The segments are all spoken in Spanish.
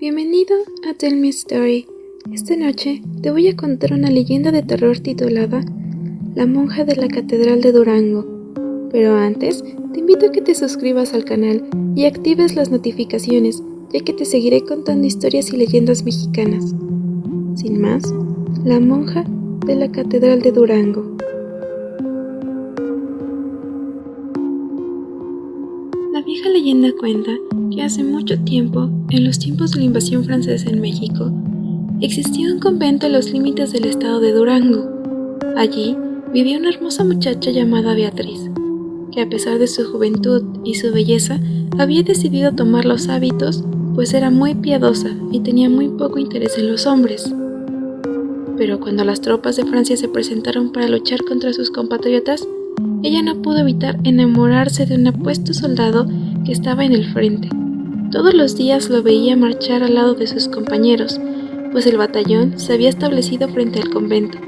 Bienvenido a Tell Me Story. Esta noche te voy a contar una leyenda de terror titulada La monja de la Catedral de Durango. Pero antes, te invito a que te suscribas al canal y actives las notificaciones, ya que te seguiré contando historias y leyendas mexicanas. Sin más, La monja de la Catedral de Durango. La vieja leyenda cuenta que hace mucho tiempo, en los tiempos de la invasión francesa en México, existía un convento en los límites del estado de Durango. Allí vivía una hermosa muchacha llamada Beatriz, que a pesar de su juventud y su belleza, había decidido tomar los hábitos, pues era muy piadosa y tenía muy poco interés en los hombres. Pero cuando las tropas de Francia se presentaron para luchar contra sus compatriotas, ella no pudo evitar enamorarse de un apuesto soldado que estaba en el frente. Todos los días lo veía marchar al lado de sus compañeros, pues el batallón se había establecido frente al convento.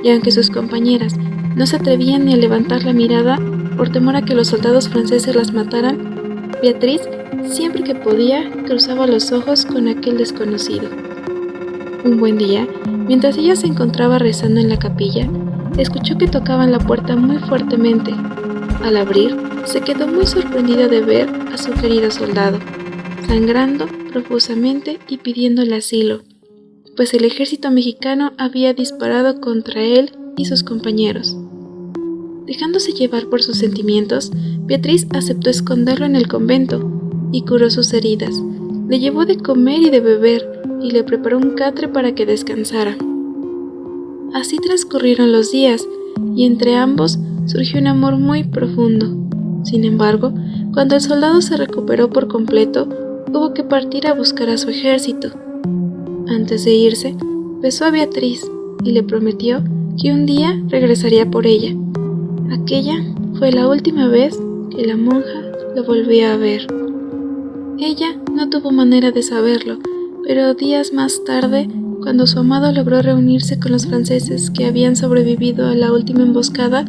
Y aunque sus compañeras no se atrevían ni a levantar la mirada por temor a que los soldados franceses las mataran, Beatriz, siempre que podía, cruzaba los ojos con aquel desconocido. Un buen día, mientras ella se encontraba rezando en la capilla, escuchó que tocaban la puerta muy fuertemente. Al abrir, se quedó muy sorprendida de ver a su querido soldado, sangrando profusamente y pidiéndole asilo, pues el ejército mexicano había disparado contra él y sus compañeros. Dejándose llevar por sus sentimientos, Beatriz aceptó esconderlo en el convento y curó sus heridas. Le llevó de comer y de beber y le preparó un catre para que descansara. Así transcurrieron los días y entre ambos surgió un amor muy profundo. Sin embargo, cuando el soldado se recuperó por completo, tuvo que partir a buscar a su ejército. Antes de irse, besó a Beatriz y le prometió que un día regresaría por ella. Aquella fue la última vez que la monja lo volvió a ver. Ella no tuvo manera de saberlo, pero días más tarde, cuando su amado logró reunirse con los franceses que habían sobrevivido a la última emboscada,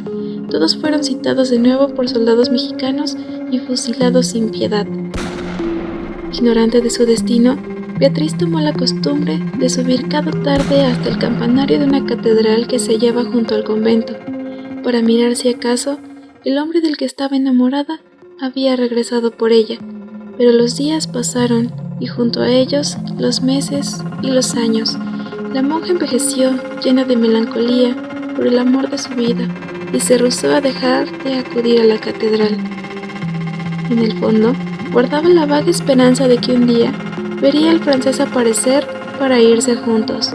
todos fueron citados de nuevo por soldados mexicanos y fusilados sin piedad. Ignorante de su destino, Beatriz tomó la costumbre de subir cada tarde hasta el campanario de una catedral que se hallaba junto al convento, para mirar si acaso el hombre del que estaba enamorada había regresado por ella. Pero los días pasaron y junto a ellos los meses y los años. La monja envejeció llena de melancolía por el amor de su vida y se rehusó a dejar de acudir a la catedral. En el fondo, guardaba la vaga esperanza de que un día vería al francés aparecer para irse juntos.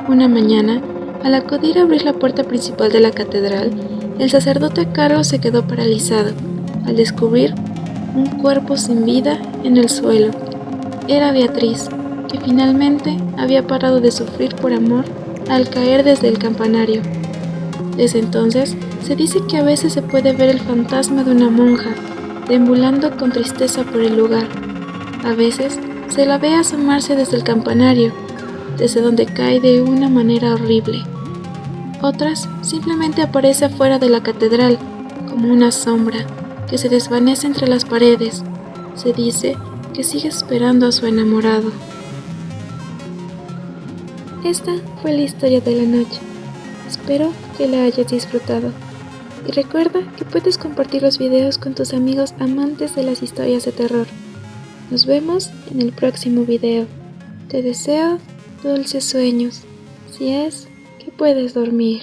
Una mañana, al acudir a abrir la puerta principal de la catedral, el sacerdote a cargo se quedó paralizado al descubrir un cuerpo sin vida en el suelo. Era Beatriz, que finalmente había parado de sufrir por amor al caer desde el campanario. Desde entonces, se dice que a veces se puede ver el fantasma de una monja, deambulando con tristeza por el lugar. A veces, se la ve asomarse desde el campanario, desde donde cae de una manera horrible. Otras, simplemente aparece afuera de la catedral, como una sombra, que se desvanece entre las paredes. Se dice que sigue esperando a su enamorado. Esta fue la historia de la noche. Espero que la hayas disfrutado. Y recuerda que puedes compartir los videos con tus amigos amantes de las historias de terror. Nos vemos en el próximo video. Te deseo dulces sueños, si es que puedes dormir.